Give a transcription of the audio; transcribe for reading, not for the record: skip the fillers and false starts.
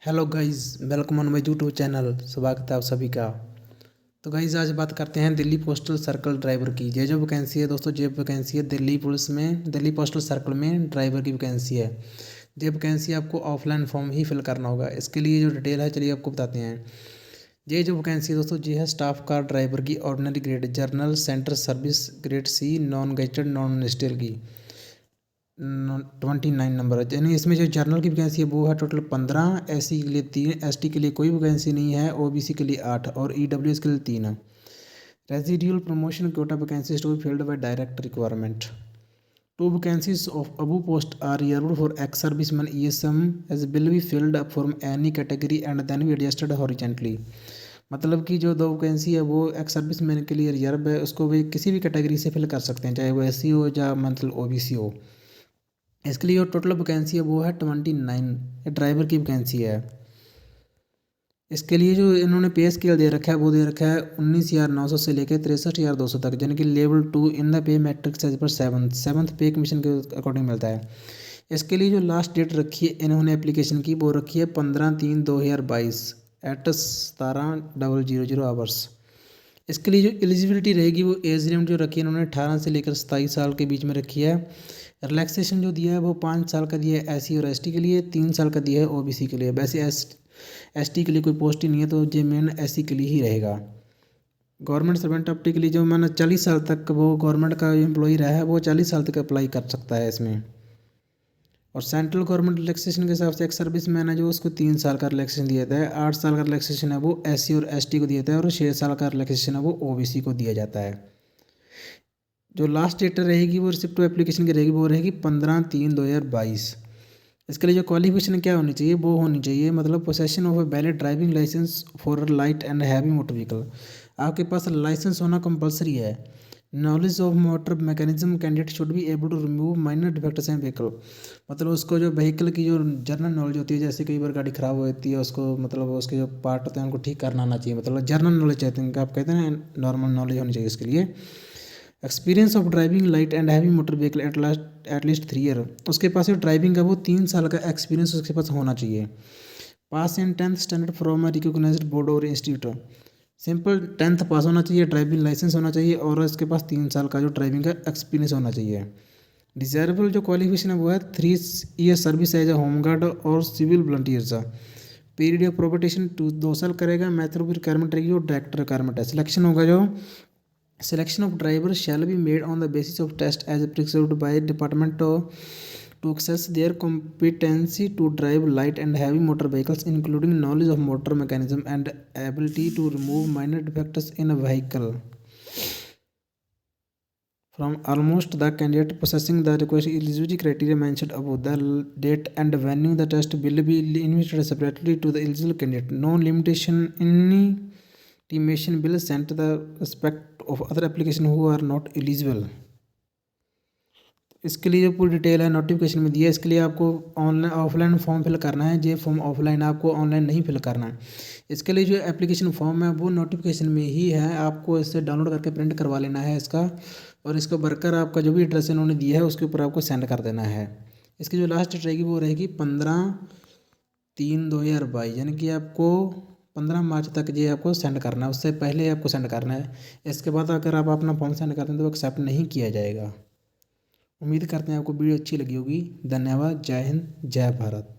Hello guys, welcome on my YouTube channel. स्वागत है आप सभी का। तो गाइस आज बात करते हैं दिल्ली पोस्टल सर्कल ड्राइवर की। ये जो वैकेंसी है दोस्तों, ये वैकेंसी है दिल्ली पुलिस में, दिल्ली पोस्टल सर्कल में ड्राइवर की वैकेंसी है। ये वैकेंसी आपको ऑफलाइन फॉर्म ही फिल करना होगा। इसके लिए जो डिटेल है चलिए आपको बताते हैं। ये जो वैकेंसी है दोस्तों, ये है स्टाफ कार ड्राइवर की ordinary grade general centre service grade C non gazetted non ministerial की 29 नंबर है। यानी इसमें जो जर्नल की वैकेंसी है वो है टोटल 15, एससी के लिए 3, एसटी के लिए कोई वैकेंसी नहीं है, ओबीसी के लिए 8 और ईडब्ल्यूएस के लिए 3 है। Residual promotion quota vacancies to be filled by direct requirement. Two vacancies of above post are reserved for ex serviceman ESM as will be filled up from any category and then be adjusted horizontally. मतलब कि जो 2 vacancy है वो ex serviceman के लिए reserve है, उसको भी किसी भी कैटेगरी से फिल कर सकते हैं, चाहे वो एससी हो या मतलब ओबीसी हो। इसके लिए जो टोटल वैकेंसी है वो है 29। ये ड्राइवर की वैकेंसी है। इसके लिए जो इन्होंने पे स्केल दे रखा है वो दे रखा है 19,900 से लेकर 63,200 तक, यानी कि level 2 in the pay matrix as पर सेवन्थ पे कमीशन के अकॉर्डिंग मिलता है। इसके लिए जो लास्ट डेट रखी है इन्होंने एप्लीकेशन की वो रखी है 15/3/2022 एट 17:00 आवर्स। इसके लिए जो एलिजिबिलिटी रहेगी वो एज लिमिट जो रखी है इन्होंने 18 से लेकर 27 साल के बीच में रखी है। रिलैक्सेशन जो दिया है वो 5 साल का दिया है एससी और एसटी के लिए, 3 साल का दिया है ओबीसी के लिए। वैसे एसटी के लिए कोई पोस्ट ही नहीं है, तो ये मेन एससी के लिए ही रहेगा। गवर्नमेंट सर्वेंट अपटी के लिए जो मैंने 40 साल तक वो गवर्नमेंट का एम्प्लॉई रहा है वो 40 साल तक अप्लाई कर सकता है इसमें। और सेंट्रल गवर्नमेंट रिलैक्सेशन के हिसाब से एक सर्विस मैन है जो उसको 3 साल का रिलैक्सेशन दिया जाता है, 8 साल का रिलैक्सेशन है वो एससी और एसटी को दिया जाता है, और 6 साल का रिलैक्सेशन है वो ओबीसी को दिया जाता है। जो लास्ट डेट रहेगी वो रिसिप्ट एप्लीकेशन की रहेगी वो रहेगी 15/3/2022। इसके लिए जो क्वालिफिकेशन क्या होनी चाहिए वो होनी चाहिए मतलब possession of a valid driving licence for light and heavy motor vehicle. आपके पास लाइसेंस होना कंपलसरी है। Knowledge of motor mechanism candidate should be able to remove minor defects in vehicle. मतलब उसको जो व्हीकल की जो जनरल नॉलेज होती है, जैसे कई बार गाड़ी खराब होती है उसको मतलब उसके जो पार्ट होते हैं उनको ठीक करना आना चाहिए, मतलब जनरल नॉलेज चाहते हैं, आप कहते हैं नॉर्मल नॉलेज होनी चाहिए इसके लिए। Experience of driving light and heavy motor vehicle at least 3 year. उसके पास जो ड्राइविंग का वो 3 साल का एक्सपीरियंस उसके पास होना चाहिए। Pass in 10th standard from a recognised board और इंस्टीट्यूट। सिंपल 10th पास होना चाहिए, ड्राइविंग लाइसेंस होना चाहिए और इसके पास 3 साल का जो ड्राइविंग का एक्सपीरियंस होना चाहिए। डिजायरेबल जो क्वालिफिकेशन है वो है 3 year service as a home guard और civil volunteers. Period of probation 2 साल करेगा। मेथड ऑफ रिक्वायरमेंट रहेगी जो डायरेक्ट रिक्वायरमेंट है। सिलेक्शन होगा जो selection of drivers shall be made on the basis of test as prescribed by department to assess their competency to drive light and heavy motor vehicles, including knowledge of motor mechanism and ability to remove minor defects in a vehicle from almost the candidate possessing the request eligibility criteria mentioned above. The date and venue the test will be invited separately to the eligible candidate. No limitation any intimation will sent the respect of other application who are not eligible। इसके लिए जो पूरी detail है notification में दी है। इसके लिए आपको ऑनलाइन ऑफलाइन फॉर्म फिल करना है। ये फॉर्म ऑफलाइन आपको ऑनलाइन नहीं फिल करना है। इसके लिए जो एप्लीकेशन फॉर्म है वो नोटिफिकेशन में ही है, आपको इससे डाउनलोड करके प्रिंट करवा लेना है इसका, और इसको भरकर आपका जो भी एड्रेस इन्होंने दिया है उसके ऊपर आपको सेंड कर देना है। इसकी जो लास्ट डेट रहेगी वो रहेगी 15/3/2022, यानी कि आपको 15 मार्च तक ये आपको सेंड करना है, उससे पहले आपको सेंड करना है। इसके बाद अगर आप अपना फॉर्म सेंड करते हैं तो एक्सेप्ट नहीं किया जाएगा। उम्मीद करते हैं आपको वीडियो अच्छी लगी होगी। धन्यवाद। जय हिंद, जय भारत।